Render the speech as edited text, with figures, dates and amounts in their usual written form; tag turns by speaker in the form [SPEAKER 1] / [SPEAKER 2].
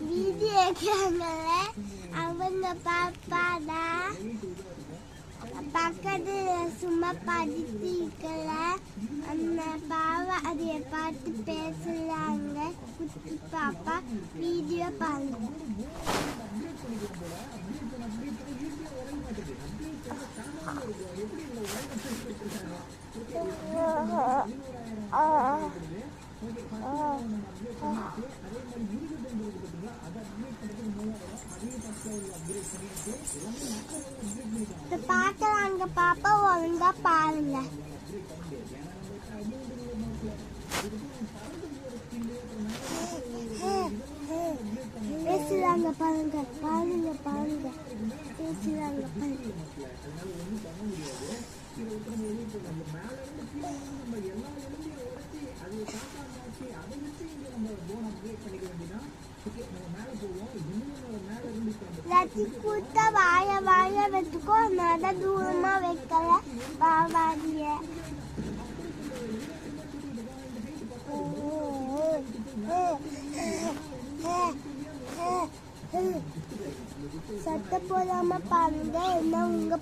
[SPEAKER 1] Video எடுக்கிறாங்கல்ல அவங்க பாப்பாடா பக்கத்து சும்மா படித்திருக்கல அந்த பாவா அதை பார்த்து பேசுறாங்க. குட்டி பாப்பா வீடியோ பாருங்க. பார்க்கலாங்க பாப்பா ஒழுங்கா பாருங்க. பேசுறாங்க பாருங்க பாருங்க பாருங்க பேசுறாங்க பாருங்க. லட்சி கூட்ட வாய வாய வச்சுக்கோ நட தூரமா வைக்கல பாவாடிய. சத்த போடாம பாருங்க என்ன உங்க